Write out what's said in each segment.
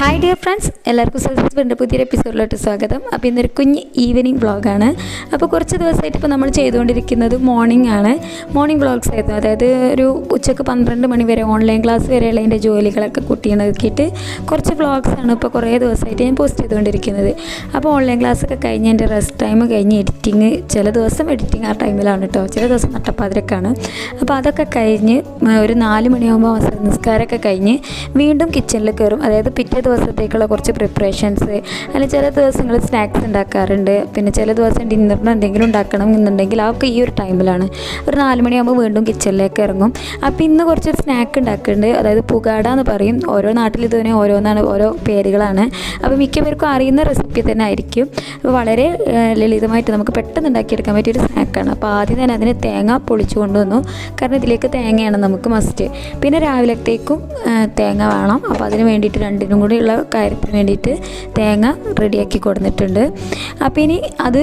Hi dear friends, എല്ലാവർക്കും സൽസാസിൻ്റെ പുതിയൊരു എപ്പിസോഡിലോട്ട് സ്വാഗതം. അപ്പോൾ ഇന്നൊരു കുഞ്ഞ് ഈവനിങ് വ്ളോഗാണ്. അപ്പോൾ കുറച്ച് ദിവസമായിട്ട് ഇപ്പോൾ നമ്മൾ ചെയ്തുകൊണ്ടിരിക്കുന്നത് മോർണിംഗ് വ്ളോഗ്സ് ആയിരുന്നു. അതായത് ഒരു ഉച്ചക്ക് 12 മണി വരെ ഓൺലൈൻ ക്ലാസ് വരെയുള്ള എൻ്റെ ജോലികളൊക്കെ കുട്ടീനൊക്കെയിട്ട് കുറച്ച് വ്ളോഗ്സാണ് ഇപ്പോൾ കുറേ ദിവസമായിട്ട് ഞാൻ പോസ്റ്റ് ചെയ്തുകൊണ്ടിരിക്കുന്നത്. അപ്പോൾ ഓൺലൈൻ ക്ലാസ്സൊക്കെ കഴിഞ്ഞ് എൻ്റെ റെസ്റ്റ് ടൈം കഴിഞ്ഞ് എഡിറ്റിങ്, ചില ദിവസം എഡിറ്റിങ് ആ ടൈമിലാണ് കേട്ടോ, ചില ദിവസം നട്ടപ്പാതിരക്കാണ്. അപ്പോൾ അതൊക്കെ കഴിഞ്ഞ് ഒരു 4 മണിയാകുമ്പോൾ അവസരം നിസ്കാരമൊക്കെ കഴിഞ്ഞ് വീണ്ടും കിച്ചണിൽ കയറും. അതായത് പിറ്റേ ദിവസത്തേക്കുള്ള കുറച്ച് പ്രിപ്പറേഷൻസ്, അല്ലെങ്കിൽ ചില ദിവസങ്ങൾ സ്നാക്സ് ഉണ്ടാക്കാറുണ്ട്, പിന്നെ ചില ദിവസം ഡിന്നറിന് എന്തെങ്കിലും ഉണ്ടാക്കണം എന്നുണ്ടെങ്കിൽ അതൊക്കെ ഈ ഒരു ടൈമിലാണ്. ഒരു 4 മണിയാകുമ്പോൾ വീണ്ടും കിച്ചണിലേക്ക് ഇറങ്ങും. അപ്പോൾ ഇന്ന് കുറച്ച് സ്നാക്ക് ഉണ്ടാക്കുന്നുണ്ട്, അതായത് പുകാട എന്ന് പറയും. ഓരോ നാട്ടിൽ ഇതിനെ ഓരോന്നാണ്, ഓരോ പേരുകളാണ്. അപ്പോൾ മിക്കവർക്കും അറിയുന്ന റെസിപ്പി തന്നെ ആയിരിക്കും. അപ്പോൾ വളരെ ലളിതമായിട്ട് നമുക്ക് പെട്ടെന്ന് ഉണ്ടാക്കിയെടുക്കാൻ പറ്റിയൊരു സ്നാക്കാണ്. അപ്പോൾ ആദ്യം തന്നെ അതിന് തേങ്ങ പൊളിച്ചു കൊണ്ടുവന്നു, കാരണം ഇതിലേക്ക് തേങ്ങയാണ് നമുക്ക് മസ്റ്റ്. പിന്നെ രാവിലത്തേക്കും തേങ്ങ വേണം. അപ്പോൾ അതിന് വേണ്ടിയിട്ട് രണ്ടിനും കൂടിയുള്ള കാര്യത്തിന് വേണ്ടിയിട്ട് തേങ്ങ റെഡിയാക്കി കൊടുത്തിട്ടുണ്ട്. അപ്പോൾ ഇനി അത്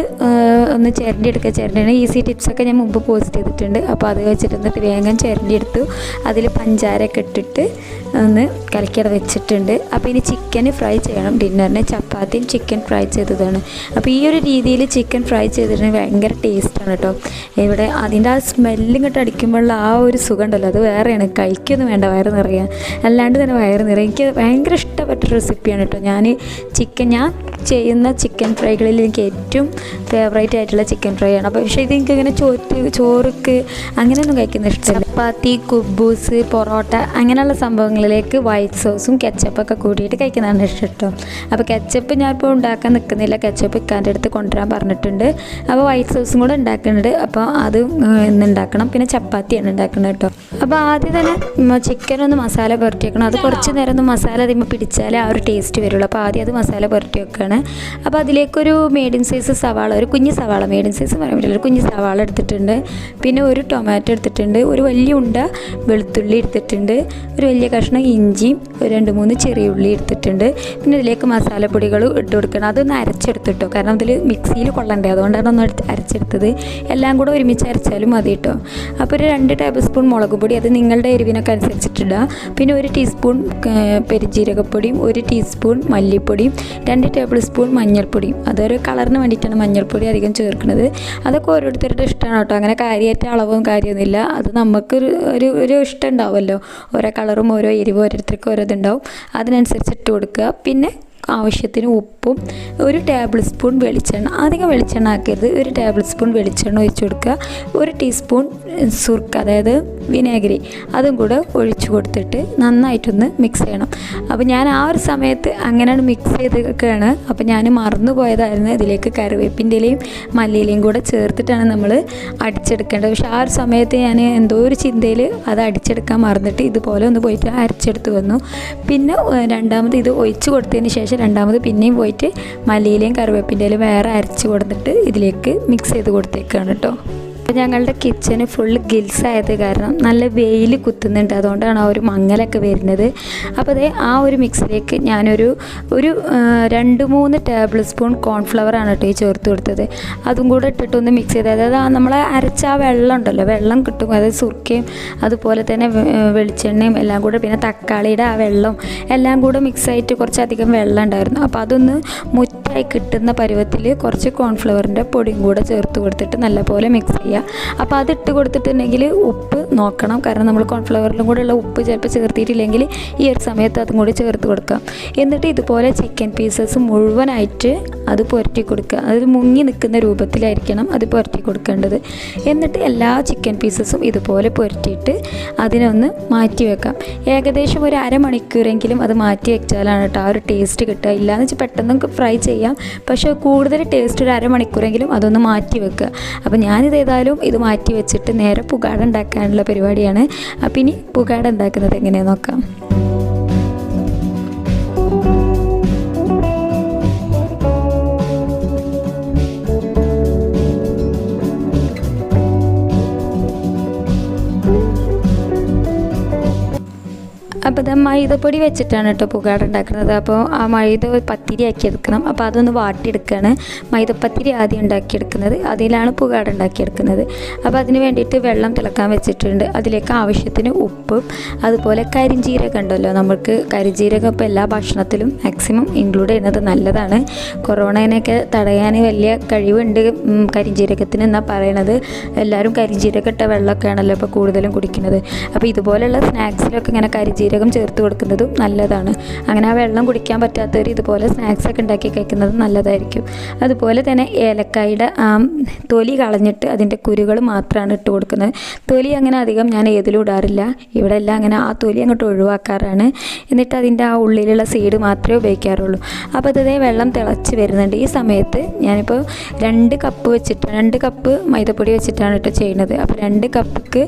ഒന്ന് ചിരണ്ടി ഈസി ടിപ്സൊക്കെ ഞാൻ മുമ്പ് പോസ്റ്റ് ചെയ്തിട്ടുണ്ട്. അപ്പോൾ അത് വെച്ചിട്ട് വേഗം ചിരണ്ടിയെടുത്തു. അതിൽ പഞ്ചാരയൊക്കെ ഇട്ടിട്ട് ഒന്ന് കലക്കിയത് വെച്ചിട്ടുണ്ട്. അപ്പോൾ ഇനി ചിക്കൻ ഫ്രൈ ചെയ്യണം. ഡിന്നറിന് ചപ്പാത്തിയും ചിക്കൻ ഫ്രൈ ചെയ്തതാണ്. അപ്പോൾ ഈ ഒരു രീതിയിൽ ചിക്കൻ ഫ്രൈ ചെയ്തിട്ടുണ്ടെങ്കിൽ ഭയങ്കര ടേസ്റ്റാണ് കേട്ടോ. ഇവിടെ അതിൻ്റെ ആ സ്മെല്ലും ഇങ്ങോട്ട് അടിക്കുമ്പോഴുള്ള ആ ഒരു സുഖം ഉണ്ടല്ലോ, അത് വേറെയാണ്. കഴിക്കൊന്നും വേണ്ട, വയറ് നിറയാൻ, അല്ലാണ്ട് തന്നെ വയറ് നിറയാൻ. എനിക്ക് ഭയങ്കര ഇഷ്ടപ്പെട്ട റെസിപ്പിയാണ് കേട്ടോ. ഞാൻ ചെയ്യുന്ന ചിക്കൻ ഫ്രൈകളിൽ എനിക്ക് ഏറ്റവും ഫേവറേറ്റ് ആയിട്ടുള്ള ചിക്കൻ ഫ്രൈ ആണ്. അപ്പോൾ പക്ഷേ ഇതെനിക്കിങ്ങനെ ചോറുക്ക് അങ്ങനെയൊന്നും കഴിക്കുന്ന ഇഷ്ടമല്ല. ചപ്പാത്തി, കുബൂസ്, പൊറോട്ട അങ്ങനെയുള്ള സംഭവങ്ങളിലേക്ക് വൈറ്റ് സോസും കെച്ചപ്പൊക്കെ കൂടിയിട്ട് കഴിക്കുന്നതാണ് ഇഷ്ടം കേട്ടോ. അപ്പോൾ കെച്ചപ്പ് ഞാനിപ്പോൾ ഉണ്ടാക്കാൻ നിൽക്കുന്നില്ല, കെച്ചപ്പ് ഇക്കാൻ്റെ അടുത്ത് കൊണ്ടുവരാൻ പറഞ്ഞിട്ടുണ്ട്. അപ്പോൾ വൈറ്റ് സോസും കൂടെ ഉണ്ടാക്കുന്നുണ്ട്. അപ്പോൾ അത് ഇന്ന് ഉണ്ടാക്കണം. പിന്നെ ചപ്പാത്തിയാണ് ഉണ്ടാക്കുന്നത് കേട്ടോ. അപ്പോൾ ആദ്യം തന്നെ ചിക്കൻ ഒന്ന് മസാല പുരട്ടി വെക്കണം. അത് കുറച്ച് നേരം ഒന്ന് മസാല അതിന്മേൽ പിടിച്ചാലേ ആ ഒരു ടേസ്റ്റ് വരുള്ളൂ. അപ്പോൾ ആദ്യം അത് മസാല പുരട്ടി വെക്കുകയാണ്. അപ്പോൾ അതിലേക്കൊരു മീഡിയം സൈസ് സവാള, ഒരു കുഞ്ഞ് സവാള, മീഡിയം സൈസ് പറയാൻ പറ്റില്ല, ഒരു കുഞ്ഞ് സവാള എടുത്തിട്ടുണ്ട്. പിന്നെ ഒരു ടൊമാറ്റോ എടുത്തിട്ടുണ്ട്, ഒരു വലിയ ഉണ്ട വെളുത്തുള്ളി എടുത്തിട്ടുണ്ട്, ഒരു വലിയ കഷ്ണം ഇഞ്ചിയും, ഒരു 2-3 ചെറിയ ഉള്ളി എടുത്തിട്ടുണ്ട്. പിന്നെ ഇതിലേക്ക് മസാലപ്പൊടികൾ ഇട്ട് കൊടുക്കണം. അതൊന്ന് അരച്ചെടുത്തിട്ടോ, കാരണം അതിൽ മിക്സിയിൽ കൊള്ളണ്ടേ, അതുകൊണ്ടാണ് ഒന്ന് അരച്ചെടുത്തത്. എല്ലാം കൂടെ ഒരുമിച്ച് അരച്ചാലും മതി കേട്ടോ. അപ്പോൾ ഒരു 2 ടേബിൾ സ്പൂൺ മുളക് പൊടി, അത് നിങ്ങളുടെ എരിവിനൊക്കെ അനുസരിച്ചിട്ടിടുക. പിന്നെ 1 ടീസ്പൂൺ പെരുംജീരകപ്പൊടിയും, 1 ടീസ്പൂൺ മല്ലിപ്പൊടിയും, 2 ടേബിൾ സ്പൂൺ മഞ്ഞൾപ്പൊടിയും. അതൊരു കളറിന് വേണ്ടിയിട്ടാണ് മഞ്ഞൾപ്പൊടി അധികം ചേർക്കുന്നത്. അതൊക്കെ ഓരോരുത്തരുടെ ഇഷ്ടമാണ് കേട്ടോ. അങ്ങനെ കാര്യമായിട്ട് അളവും കാര്യമൊന്നുമില്ല. അത് നമുക്ക് ഒരു ഇഷ്ടം ഉണ്ടാവുമല്ലോ, ഓരോ കളറും ഓരോ എരിവും ഓരോരുത്തർക്കും ഓരോ ഇതുണ്ടാവും. അതിനനുസരിച്ച് ഇട്ട് കൊടുക്കുക. പിന്നെ ആവശ്യത്തിന് ഉപ്പും, 1 ടേബിൾ സ്പൂൺ വെളിച്ചെണ്ണ, അധികം വെളിച്ചെണ്ണ ആക്കരുത്, 1 ടേബിൾ സ്പൂൺ വെളിച്ചെണ്ണ ഒഴിച്ച് കൊടുക്കുക. 1 ടീസ്പൂൺ സുർക്ക, അതായത് വിനാഗിരി, അതും കൂടെ ഒഴിച്ച് കൊടുത്തിട്ട് നന്നായിട്ടൊന്ന് മിക്സ് ചെയ്യണം. അപ്പോൾ ഞാൻ ആ ഒരു സമയത്ത് അങ്ങനെയാണ് മിക്സ് ചെയ്തൊക്കെയാണ്. അപ്പോൾ ഞാൻ മറന്നു പോയതായിരുന്നു, ഇതിലേക്ക് കറിവേപ്പിൻ്റെ ഇലയും മല്ലിയിലയും കൂടെ ചേർത്തിട്ടാണ് നമ്മൾ അടിച്ചെടുക്കേണ്ടത്. പക്ഷേ ആ ഒരു സമയത്ത് ഞാൻ എന്തോ ഒരു ചിന്തയിൽ അത് അടിച്ചെടുക്കാൻ മറന്നിട്ട് ഇതുപോലെ ഒന്ന് പോയിട്ട് അരച്ചെടുത്ത് വന്നു. പിന്നെ രണ്ടാമത് ഇത് ഒഴിച്ച് കൊടുത്തതിന് ശേഷം രണ്ടാമത് പിന്നെയും പോയിട്ട് മല്ലിയിലയും കറിവേപ്പിൻ്റെ ഇലയും വേറെ അരച്ച് കൊടുത്തിട്ട് ഇതിലേക്ക് മിക്സ് ചെയ്ത് കൊടുത്തേക്കാണ് കേട്ടോ. അപ്പോൾ ഞങ്ങളുടെ കിച്ചന് ഫുള്ള് ഗിൽസ് ആയത് കാരണം നല്ല വെയിൽ കുത്തുന്നുണ്ട്, അതുകൊണ്ടാണ് ആ ഒരു മങ്ങലൊക്കെ വരുന്നത്. അപ്പോൾ അതേ ആ ഒരു മിക്സിലേക്ക് ഞാനൊരു 2-3 ടേബിൾ സ്പൂൺ കോൺഫ്ലവറാണ് കേട്ടോ ഈ ചേർത്ത് കൊടുത്തത്. അതും കൂടെ ഇട്ടിട്ടൊന്ന് മിക്സ് ചെയ്ത്, അതായത് നമ്മൾ അരച്ച ആ വെള്ളം ഉണ്ടല്ലോ, വെള്ളം കിട്ടും, അതായത് സുർക്കയും അതുപോലെ തന്നെ വെളിച്ചെണ്ണയും എല്ലാം കൂടെ, പിന്നെ തക്കാളിയുടെ ആ വെള്ളം എല്ലാം കൂടെ മിക്സായിട്ട് കുറച്ചധികം വെള്ളം ഉണ്ടായിരുന്നു. അപ്പോൾ അതൊന്ന് മുറ്റായി കിട്ടുന്ന പരുവത്തിൽ കുറച്ച് കോൺഫ്ലവറിൻ്റെ പൊടിയും കൂടെ ചേർത്ത് കൊടുത്തിട്ട് നല്ലപോലെ മിക്സ് ചെയ്യുക. അപ്പോൾ അതിട്ട് കൊടുത്തിട്ടുണ്ടെങ്കിൽ ഉപ്പ് നോക്കണം, കാരണം നമ്മൾ കോൺഫ്ലവറിലും കൂടെ ഉള്ള ഉപ്പ് ചിലപ്പോൾ ചേർത്തിട്ടില്ലെങ്കിൽ ഈ ഒരു സമയത്ത് അതും കൂടി ചേർത്ത് കൊടുക്കാം. എന്നിട്ട് ഇതുപോലെ ചിക്കൻ പീസസ് മുഴുവനായിട്ട് അത് പുരട്ടി കൊടുക്കുക. അത് മുങ്ങി നിൽക്കുന്ന രൂപത്തിലായിരിക്കണം അത് പുരട്ടി കൊടുക്കേണ്ടത്. എന്നിട്ട് എല്ലാ ചിക്കൻ പീസസും ഇതുപോലെ പുരട്ടിയിട്ട് അതിനൊന്ന് മാറ്റി വെക്കാം. ഏകദേശം ഒരു അരമണിക്കൂറെങ്കിലും അത് മാറ്റി വെച്ചാലാണ് കേട്ടോ ആ ഒരു ടേസ്റ്റ് കിട്ടുക. ഇല്ലയെന്ന് വെച്ചാൽ പെട്ടെന്ന് ഫ്രൈ ചെയ്യാം, പക്ഷേ കൂടുതൽ ടേസ്റ്റ് ഒരു അരമണിക്കൂറെങ്കിലും അതൊന്ന് മാറ്റി വെക്കുക. അപ്പോൾ ഞാനിത് ഏതായാലും ഇത് മാറ്റി വെച്ചിട്ട് നേരെ പുകാട ഉണ്ടാക്കാനുള്ള പരിപാടിയാണ്. അപ്പം ഇനി പുകാട ഉണ്ടാക്കുന്നത് എങ്ങനെയാണെന്ന് നോക്കാം. അപ്പോൾ ഇത് മൈദപ്പൊടി വെച്ചിട്ടാണ് കേട്ടോ പുകാട ഉണ്ടാക്കുന്നത്. അപ്പോൾ ആ മൈദ പത്തിരി ആക്കി എടുക്കണം. അപ്പോൾ അതൊന്ന് വാട്ടിയെടുക്കുകയാണ്. മൈദപ്പത്തിരി ആദ്യം ഉണ്ടാക്കിയെടുക്കുന്നത്, അതിലാണ് പുകാട ഉണ്ടാക്കിയെടുക്കുന്നത്. അപ്പോൾ അതിന് വേണ്ടിയിട്ട് വെള്ളം തിളക്കാൻ വെച്ചിട്ടുണ്ട്. അതിലേക്ക് ആവശ്യത്തിന് ഉപ്പും അതുപോലെ കരിഞ്ജീരകം ഉണ്ടല്ലോ, നമുക്ക് കരിഞ്ജീരകം ഇപ്പോൾ എല്ലാ ഭക്ഷണത്തിലും മാക്സിമം ഇൻക്ലൂഡ് ചെയ്യുന്നത് നല്ലതാണ്. കൊറോണേനെയൊക്കെ തടയാൻ വലിയ കഴിവുണ്ട് കരിഞ്ജീരകത്തിന് എന്നാണ് പറയണത്. എല്ലാവരും കരിഞ്ജീരകം ഇട്ട വെള്ളമൊക്കെയാണല്ലോ ഇപ്പോൾ കൂടുതലും കുടിക്കുന്നത്. അപ്പോൾ ഇതുപോലെയുള്ള സ്നാക്സിലൊക്കെ ഇങ്ങനെ കരിഞ്ജീരകം ചേർത്ത് കൊടുക്കുന്നതും നല്ലതാണ്. അങ്ങനെ ആ വെള്ളം കുടിക്കാൻ പറ്റാത്തവർ ഇതുപോലെ സ്നാക്സൊക്കെ ഉണ്ടാക്കി കഴിക്കുന്നത് നല്ലതായിരിക്കും. അതുപോലെ തന്നെ ഏലക്കായുടെ തൊലി കളഞ്ഞിട്ട് അതിൻ്റെ കുരുകൾ മാത്രമാണ് ഇട്ട് കൊടുക്കുന്നത്. തൊലി അങ്ങനെ അധികം ഞാൻ ഏതിലും ഇടാറില്ല. ഇവിടെ എല്ലാം അങ്ങനെ ആ തൊലി അങ്ങോട്ട് ഒഴിവാക്കാറാണ്. എന്നിട്ട് അതിൻ്റെ ആ ഉള്ളിലുള്ള സീഡ് മാത്രമേ ഉപയോഗിക്കാറുള്ളൂ. അപ്പോൾ അതേ വെള്ളം തിളച്ച് വരുന്നുണ്ട്. ഈ സമയത്ത് ഞാനിപ്പോൾ 2 കപ്പ് മൈദപ്പൊടി വെച്ചിട്ടാണ് കേട്ടോ ചെയ്യുന്നത്. അപ്പോൾ 2 കപ്പിക്ക്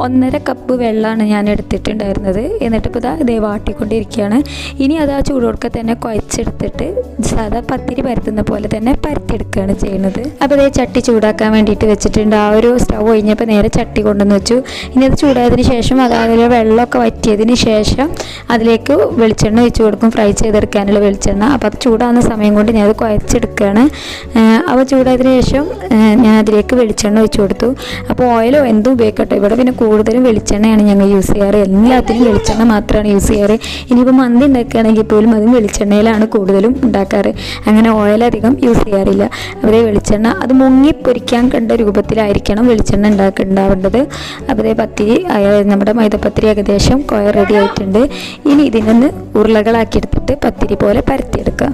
1.5 കപ്പ് വെള്ളമാണ് ഞാൻ എടുത്തിട്ടുണ്ടായിരുന്നത്. എന്നിട്ട് ഇപ്പോൾ ഇതേ വാട്ടിക്കൊണ്ടിരിക്കുകയാണ്. ഇനി അത് ആ ചൂടോടൊക്കെ തന്നെ കുഴച്ചെടുത്തിട്ട് സാധാ പത്തിരി പരത്തുന്ന പോലെ തന്നെ പരത്തിയെടുക്കുകയാണ് ചെയ്യുന്നത്. അപ്പോൾ അതേ ചട്ടി ചൂടാക്കാൻ വേണ്ടിയിട്ട് വെച്ചിട്ടുണ്ട്. ആ ഒരു സ്റ്റവ് ഒഴിഞ്ഞപ്പോൾ നേരെ ചട്ടി കൊണ്ടുവന്ന് വെച്ചു. ഇനി അത് ചൂടായതിന് ശേഷം അതായത് വെള്ളമൊക്കെ വറ്റിയതിന് ശേഷം അതിലേക്ക് വെളിച്ചെണ്ണ ഒഴിച്ച് കൊടുക്കും, ഫ്രൈ ചെയ്തെടുക്കാനുള്ള വെളിച്ചെണ്ണ. അപ്പോൾ അത് ചൂടാകുന്ന സമയം കൊണ്ട് ഞാനത് കുഴച്ചെടുക്കുകയാണ്. അപ്പോൾ ചൂടായതിന് ശേഷം ഞാൻ അതിലേക്ക് വെളിച്ചെണ്ണ ഒഴിച്ച് കൊടുത്തു. അപ്പോൾ ഓയിലോ എന്തും ഉപയോഗിക്കട്ടെ, ഇവിടെ പിന്നെ കൂടുതലും വെളിച്ചെണ്ണയാണ് ഞങ്ങൾ യൂസ് ചെയ്യാറ്. എല്ലാത്തിനും വെളിച്ചെണ്ണ മാത്രമാണ് യൂസ് ചെയ്യാറ്. ഇനിയിപ്പോൾ മന്തി ഉണ്ടാക്കുകയാണെങ്കിൽ പോലും അതും വെളിച്ചെണ്ണയിലാണ് കൂടുതലും ഉണ്ടാക്കാറ്. അങ്ങനെ ഓയിലധികം യൂസ് ചെയ്യാറില്ല. അതേ വെളിച്ചെണ്ണ അത് മുങ്ങി പൊരിക്കാൻ കണ്ട രൂപത്തിലായിരിക്കണം വെളിച്ചെണ്ണ ഉണ്ടാവേണ്ടത്. അപ്പോൾ പത്തിരി നമ്മുടെ മൈദപ്പത്തിരി ഏകദേശം കോയ റെഡി ആയിട്ടുണ്ട്. ഇനി ഇതിനൊന്ന് ഉരുളകളാക്കി എടുത്തിട്ട് പത്തിരി പോലെ പരത്തിയെടുക്കുക.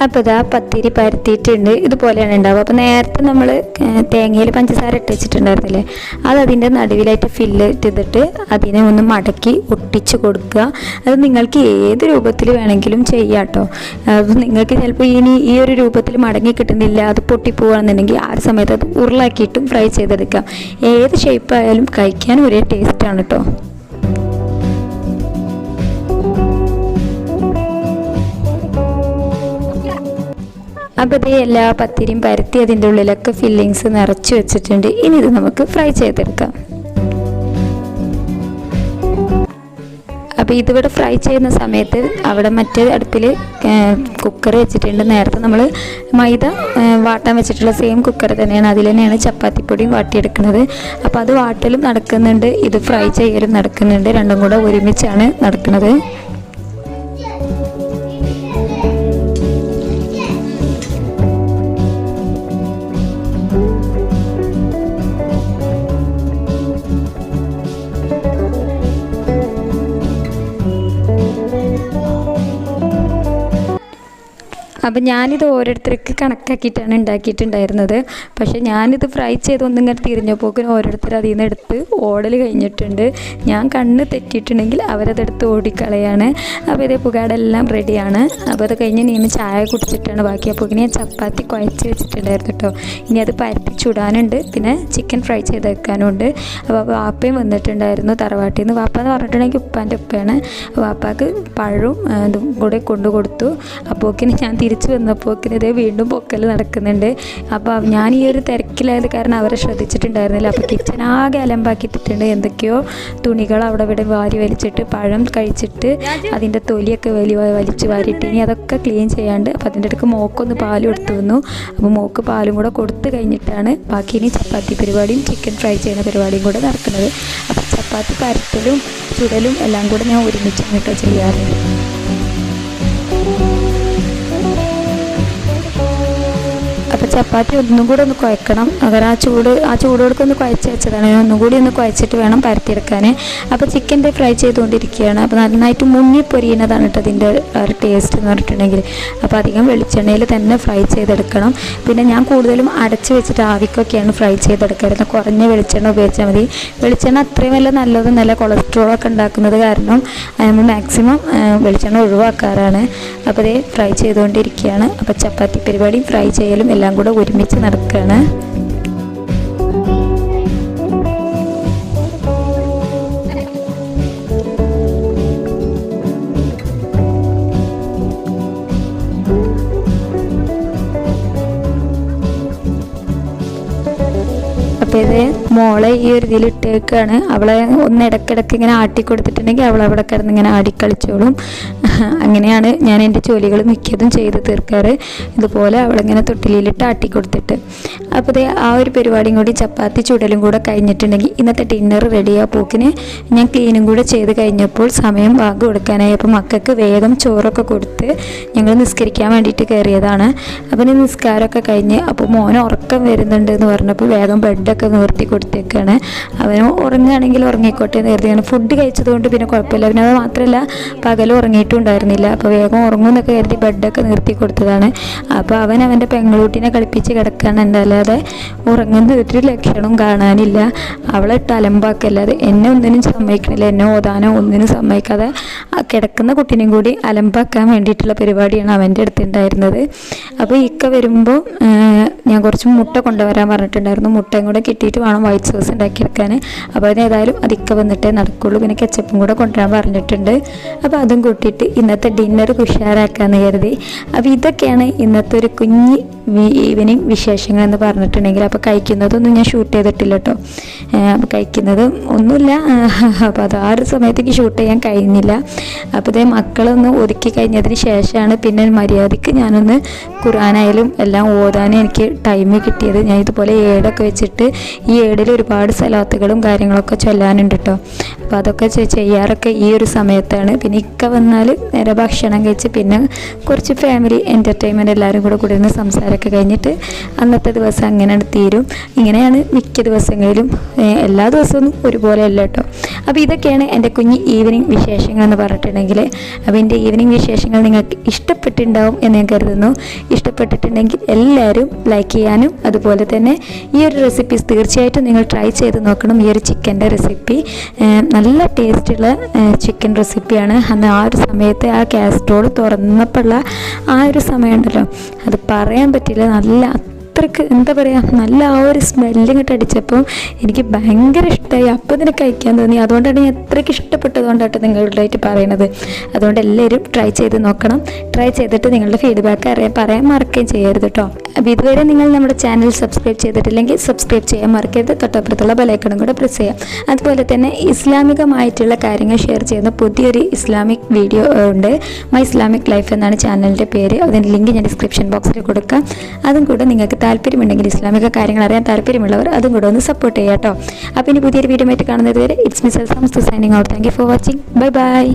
അപ്പോൾ ഇതാ പത്തിരി പരത്തിയിട്ടുണ്ട്. ഇതുപോലെയാണ് ഉണ്ടാവുക. അപ്പോൾ നേരത്തെ നമ്മൾ തേങ്ങയിൽ പഞ്ചസാര ഇട്ട് വെച്ചിട്ടുണ്ടായിരുന്നില്ലേ, അത് അതിൻ്റെ നടുവിലായിട്ട് ഫില്ല് ചെയ്തിട്ട് അതിനെ ഒന്ന് മടക്കി ഒട്ടിച്ച് കൊടുക്കുക. അത് നിങ്ങൾക്ക് ഏത് രൂപത്തിൽ വേണമെങ്കിലും ചെയ്യാം കേട്ടോ. അപ്പോൾ നിങ്ങൾക്ക് ചിലപ്പോൾ ഈ ഒരു രൂപത്തിൽ മടങ്ങി കിട്ടുന്നില്ല, അത് പൊട്ടിപ്പോവുകയാണെന്നുണ്ടെങ്കിൽ ആ ഒരു സമയത്ത് അത് ഉരുളാക്കിയിട്ടും ഫ്രൈ ചെയ്തെടുക്കാം. ഏത് ഷേപ്പായാലും കഴിക്കാൻ ഒരേ ടേസ്റ്റാണ് കേട്ടോ. അപ്പോൾ ഇത് എല്ലാ പത്തിരിയും പരത്തി അതിൻ്റെ ഉള്ളിലൊക്കെ ഫില്ലിങ്സ് നിറച്ച് വെച്ചിട്ടുണ്ട്. ഇനി ഇത് നമുക്ക് ഫ്രൈ ചെയ്തെടുക്കാം. അപ്പോൾ ഇതിവിടെ ഫ്രൈ ചെയ്യുന്ന സമയത്ത് അവിടെ മറ്റേ അടുപ്പിൽ കുക്കർ വെച്ചിട്ടുണ്ട്. നേരത്തെ നമ്മൾ മൈദ വാട്ടാൻ വെച്ചിട്ടുള്ള സെയിം കുക്കർ തന്നെയാണ്. അതിൽ തന്നെയാണ് ചപ്പാത്തിപ്പൊടിയും വാട്ടിയെടുക്കുന്നത്. അപ്പോൾ അത് വാട്ടലും നടക്കുന്നുണ്ട്, ഇത് ഫ്രൈ ചെയ്യലും നടക്കുന്നുണ്ട്. രണ്ടും കൂടെ ഒരുമിച്ചാണ് നടക്കുന്നത്. അപ്പം ഞാനിത് ഓരോരുത്തർക്ക് കണക്കാക്കിയിട്ടാണ് ഉണ്ടാക്കിയിട്ടുണ്ടായിരുന്നത്. പക്ഷേ ഞാനിത് ഫ്രൈ ചെയ്ത് ഒന്നിങ്ങനെ തിരിഞ്ഞപ്പോക്കിന് ഓരോരുത്തർ അതിൽ നിന്ന് എടുത്ത് ഓടൽ കഴിഞ്ഞിട്ടുണ്ട്. ഞാൻ കണ്ണ് തെറ്റിയിട്ടുണ്ടെങ്കിൽ അവരതെടുത്ത് ഓടിക്കളയാണ്. അപ്പോൾ ഇതേ പുകാടെല്ലാം റെഡിയാണ്. അപ്പോൾ അത് കഴിഞ്ഞ് ഇനി ചായ കുടിച്ചിട്ടാണ് ബാക്കി. അപ്പോൾ ഞാൻ ചപ്പാത്തി കുഴച്ച് വെച്ചിട്ടുണ്ടായിരുന്നു കേട്ടോ. ഇനി അത് പരത്തി ചുടാനുണ്ട്, പിന്നെ ചിക്കൻ ഫ്രൈ ചെയ്ത് വെക്കാനുണ്ട്. അപ്പോൾ വാപ്പയും വന്നിട്ടുണ്ടായിരുന്നു തറവാട്ടിൽ നിന്ന്. വാപ്പ എന്ന് പറഞ്ഞിട്ടുണ്ടെങ്കിൽ ഉപ്പാൻ്റെ ഉപ്പയാണ്. വാപ്പാക്ക് പഴവും ഇതും കൂടെ കൊണ്ടു കൊടുത്തു. അപ്പോക്കിന് ഞാൻ തിരിച്ച് വന്നപ്പോക്കിന് ഇതേ വീണ്ടും പൊക്കൽ നടക്കുന്നുണ്ട്. അപ്പോൾ ഞാൻ ഈ ഒരു തിരക്കിലായത് കാരണം അവരെ ശ്രദ്ധിച്ചിട്ടുണ്ടായിരുന്നില്ല. അപ്പോൾ കിച്ചൺ ആകെ അലമ്പാക്കിയിട്ടുണ്ട്. എന്തൊക്കെയോ തുണികൾ അവിടെ ഇവിടെ വാരി വലിച്ചിട്ട് പഴം കഴിച്ചിട്ട് അതിൻ്റെ തൊലിയൊക്കെ വലിച്ച് വാരിയിട്ട് ഇനി അതൊക്കെ ക്ലീൻ ചെയ്യാണ്ട്. അപ്പോൾ അതിൻ്റെ അടുക്ക് മോക്കൊന്ന് പാലും എടുത്തു വന്നു. അപ്പോൾ മോക്ക് പാലും കൂടെ കൊടുത്തു കഴിഞ്ഞിട്ടാണ് ബാക്കി ഇനി ചപ്പാത്തി പരിപാടിയും ചിക്കൻ ഫ്രൈ ചെയ്യുന്ന പരിപാടിയും കൂടെ നടക്കുന്നത്. അപ്പോൾ ചപ്പാത്തി പരത്തലും ചുടലും എല്ലാം കൂടെ ഞാൻ ഒരുമിച്ചാണ് കേട്ടോ ചെയ്യാറ്. അപ്പോൾ ചപ്പാത്തി ഒന്നും കൂടെ ഒന്ന് കുഴക്കണം. അങ്ങനെ ആ ചൂടോടൊക്കെ ഒന്ന് കുഴച്ച് വെച്ചതാണ്. ഒന്നും കൂടി ഒന്ന് കുഴച്ചിട്ട് വേണം പരത്തിയെടുക്കാൻ. അപ്പോൾ ചിക്കൻ്റെ ഫ്രൈ ചെയ്തുകൊണ്ടിരിക്കുകയാണ്. അപ്പോൾ നന്നായിട്ട് മുങ്ങിപ്പൊരിയുന്നതാണ് കേട്ടോ അതിൻ്റെ ഒരു ടേസ്റ്റ് എന്ന് പറഞ്ഞിട്ടുണ്ടെങ്കിൽ. അപ്പോൾ അധികം വെളിച്ചെണ്ണയിൽ തന്നെ ഫ്രൈ ചെയ്തെടുക്കണം. പിന്നെ ഞാൻ കൂടുതലും അടച്ച് വെച്ചിട്ട് ആവിക്കൊക്കെയാണ് ഫ്രൈ ചെയ്തെടുക്കാറുള്ളത്. കുറഞ്ഞ വെളിച്ചെണ്ണ ഉപയോഗിച്ചാൽ മതി. വെളിച്ചെണ്ണ അത്രയും വല്ല നല്ലതും നല്ല കൊളസ്ട്രോളൊക്കെ ഉണ്ടാക്കുന്നത് കാരണം നമ്മൾ മാക്സിമം വെളിച്ചെണ്ണ ഒഴിവാക്കാറാണ്. അപ്പോൾ ഇത് ഫ്രൈ ചെയ്തുകൊണ്ടിരിക്കുകയാണ്. അപ്പോൾ ചപ്പാത്തി പരിപാടിയും ഫ്രൈ ചെയ്യലും എല്ലാം കൂടെ ഒരുമിച്ച് നടക്കുകയാണ്. അപ്പോൾ ഇത് മോളെ ഈ ഒരു ഇതിലിട്ടേക്കാണ്. അവളെ ഒന്ന് ഇടയ്ക്കിടയ്ക്ക് ഇങ്ങനെ ആട്ടി കൊടുത്തിട്ടുണ്ടെങ്കിൽ അവൾ അവിടെ കിടന്ന് ഇങ്ങനെ ആടിക്കളിച്ചോളും. അങ്ങനെയാണ് ഞാൻ എൻ്റെ ജോലികൾ മിക്കതും ചെയ്ത് തീർക്കാറ്, ഇതുപോലെ അവളിങ്ങനെ തൊട്ടിലിലിട്ട് ആട്ടി കൊടുത്തിട്ട്. അപ്പോൾ ഇത് ആ ഒരു പരിപാടിയും കൂടി ചപ്പാത്തി ചുടലും കൂടെ കഴിഞ്ഞിട്ടുണ്ടെങ്കിൽ ഇന്നത്തെ ഡിന്നർ റെഡിയാ പോക്കിന് ഞാൻ ക്ലീനും കൂടെ ചെയ്ത് കഴിഞ്ഞപ്പോൾ സമയം വാഗ് കൊടുക്കാനായി. അപ്പോൾ മക്കൾക്ക് വേഗം ചോറൊക്കെ കൊടുത്ത് ഞങ്ങൾ നിസ്കരിക്കാൻ വേണ്ടിയിട്ട് കയറിയതാണ്. അപ്പം നിസ്കാരമൊക്കെ കഴിഞ്ഞ് അപ്പോൾ മോനെ ഉറക്കം വരുന്നുണ്ട് എന്ന് പറഞ്ഞപ്പോൾ വേഗം ബെഡൊക്കെ നിവർത്തി കൊടുത്തേക്കാണ്. അവന് ഉറങ്ങുകയാണെങ്കിൽ ഉറങ്ങിക്കോട്ടെ എന്ന് കരുതിയാണ്. ഫുഡ് കഴിച്ചതുകൊണ്ട് പിന്നെ കുഴപ്പമില്ല. പിന്നെ അത് മാത്രമല്ല പകലും ഉറങ്ങിയിട്ടും ഉണ്ടായിരുന്നില്ല. അപ്പോൾ വേഗം ഉറങ്ങുമെന്നൊക്കെ കരുതി ബെഡൊക്കെ നിർത്തി കൊടുത്തതാണ്. അപ്പോൾ അവൻ്റെ പെങ്ങളൂട്ടിനെ കളിപ്പിച്ച് കിടക്കാനുണ്ട്, അല്ലാതെ ഉറങ്ങുന്ന ഒരു ലക്ഷണവും കാണാനില്ല. അവളെ ഇട്ട് അലമ്പാക്കല്ലാതെ എന്നെ ഒന്നിനും സമ്മതിക്കണില്ല, എന്നെ ഓതാനോ ഒന്നിനും സമ്മതിക്കാതെ കിടക്കുന്ന കുട്ടീനെയും കൂടി അലമ്പാക്കാൻ വേണ്ടിയിട്ടുള്ള പരിപാടിയാണ് അവൻ്റെ അടുത്തുണ്ടായിരുന്നത്. അപ്പോൾ ഇക്ക വരുമ്പോൾ ഞാൻ കുറച്ച് മുട്ട കൊണ്ടുവരാൻ പറഞ്ഞിട്ടുണ്ടായിരുന്നു. മുട്ടയും കൂടെ കിട്ടിയിട്ട് വേണം വൈറ്റ് സോസ് ഉണ്ടാക്കിയെടുക്കാൻ. അപ്പോൾ അതിനേതായാലും അത് ഇക്ക വന്നിട്ടേ നടക്കുള്ളൂ. പിന്നെ കെച്ചപ്പും കൂടെ കൊണ്ടുവരാൻ പറഞ്ഞിട്ടുണ്ട്. അപ്പോൾ അതും കൂട്ടിയിട്ട് ഇന്നത്തെ ഡിന്നർ ഉഷാറാക്കാമെന്ന് കരുതി. അപ്പോൾ ഇതൊക്കെയാണ് ഇന്നത്തെ ഒരു കുഞ്ഞ് ഈവനിങ് വിശേഷങ്ങൾ എന്ന് പറഞ്ഞിട്ടുണ്ടെങ്കിൽ. അപ്പോൾ കഴിക്കുന്നതൊന്നും ഞാൻ ഷൂട്ട് ചെയ്തിട്ടില്ല കേട്ടോ. അപ്പോൾ കഴിക്കുന്നത് ഒന്നുമില്ല. അപ്പോൾ അത് ആ ഒരു സമയത്തേക്ക് ഷൂട്ട് ചെയ്യാൻ കഴിഞ്ഞില്ല. അപ്പോൾ ഇതേ മക്കളൊന്ന് ഒതുക്കി കഴിഞ്ഞതിന് ശേഷമാണ് പിന്നെ മര്യാദയ്ക്ക് ഞാനൊന്ന് ഖുർആനായാലും എല്ലാം ഓതാനും എനിക്ക് ടൈം കിട്ടിയത്. ഞാൻ ഇതുപോലെ ഏടൊക്കെ വെച്ചിട്ട് ഈ ഏടിൽ ഒരുപാട് സലാത്തുകളും കാര്യങ്ങളൊക്കെ ചൊല്ലാനുണ്ട് കേട്ടോ. അപ്പോൾ അതൊക്കെ ചെയ്യാറൊക്കെ ഈ ഒരു സമയത്താണ്. പിന്നെ ഇക്ക വന്നാൽ നേരെ ഭക്ഷണം കഴിച്ച് പിന്നെ കുറച്ച് ഫാമിലി എൻ്റർടൈൻമെൻറ്റ് എല്ലാവരും കൂടെ ഇരുന്ന് സംസാരമൊക്കെ കഴിഞ്ഞിട്ട് അന്നത്തെ ദിവസം അങ്ങനെയാണ് തീരും. ഇങ്ങനെയാണ് മിക്ക ദിവസങ്ങളിലും. എല്ലാ ദിവസവും ഒരുപോലെ അല്ല കേട്ടോ. അപ്പോൾ ഇതൊക്കെയാണ് എൻ്റെ കുഞ്ഞ് ഈവനിങ് വിശേഷങ്ങൾ എന്ന് പറഞ്ഞിട്ടുണ്ടെങ്കിൽ. അപ്പോൾ എൻ്റെ ഈവനിങ് വിശേഷങ്ങൾ നിങ്ങൾക്ക് ഇഷ്ടപ്പെട്ടിട്ടുണ്ടാവും എന്ന് ഞാൻ കരുതുന്നു. ഇഷ്ടപ്പെട്ടിട്ടുണ്ടെങ്കിൽ എല്ലാവരും ലൈക്ക് ചെയ്യാനും അതുപോലെ തന്നെ ഈ ഒരു റെസിപ്പീസ് തീർച്ചയായിട്ടും നിങ്ങൾ ട്രൈ ചെയ്ത് നോക്കണം. ഈ ഒരു ചിക്കൻ്റെ റെസിപ്പി നല്ല ടേസ്റ്റുള്ള ചിക്കൻ റെസിപ്പിയാണ്. അന്ന് ആ ഒരു സമയത്ത് ആ കാസ്ട്രോൾ തുറന്നപ്പോഴുള്ള ആ ഒരു സമയമുണ്ടല്ലോ, അത് പറയാൻ പറ്റില്ല. നല്ല അത്രയ്ക്ക് എന്താ പറയുക, നല്ല ആ ഒരു സ്മെല്ല് ഇങ്ങോട്ട് അടിച്ചപ്പോൾ എനിക്ക് ഭയങ്കര ഇഷ്ടമായി. അപ്പോൾ ഇതിനെ കഴിക്കാൻ തോന്നി. അതുകൊണ്ടാണ് ഞാൻ എത്രയ്ക്ക് ഇഷ്ടപ്പെട്ടതുകൊണ്ടാണ് നിങ്ങളുടെയായിട്ട് പറയണത്. അതുകൊണ്ട് എല്ലാവരും ട്രൈ ചെയ്ത് നോക്കണം. ട്രൈ ചെയ്തിട്ട് നിങ്ങളുടെ ഫീഡ്ബാക്ക് പറയാൻ മറക്കുകയും ചെയ്യരുത് കേട്ടോ. അപ്പോൾ ഇതുവരെ നിങ്ങൾ നമ്മുടെ ചാനൽ സബ്സ്ക്രൈബ് ചെയ്തിട്ടില്ലെങ്കിൽ സബ്സ്ക്രൈബ് ചെയ്യാൻ മറക്കരുത്. തൊട്ടപ്പുറത്തുള്ള ബെലൈക്കണും കൂടെ പ്രസ് ചെയ്യാം. അതുപോലെ തന്നെ ഇസ്ലാമികമായിട്ടുള്ള കാര്യങ്ങൾ ഷെയർ ചെയ്യുന്ന പുതിയൊരു ഇസ്ലാമിക് വീഡിയോ ഉണ്ട്. മൈ ഇസ്ലാമിക് ലൈഫ് എന്നാണ് ചാനലിൻ്റെ പേര്. അതിൻ്റെ ലിങ്ക് ഞാൻ ഡിസ്ക്രിപ്ഷൻ ബോക്സിൽ കൊടുക്കാം. അതും കൂടെ നിങ്ങൾക്ക് താല്പര്യമുണ്ടെങ്കിൽ, ഇസ്ലാമിക കാര്യങ്ങൾ അറിയാൻ താല്പര്യമുള്ളവർ അതും കൂടെ ഒന്ന് സപ്പോർട്ട് ചെയ്യാം കേട്ടോ. അപ്പോൾ ഇനി പുതിയൊരു വീഡിയോ ആയിട്ട് കാണുന്നത് വരെ ഇറ്റ്സ് മീ സൽസാമുസ്തു signing out. Thank you for watching. Bye by.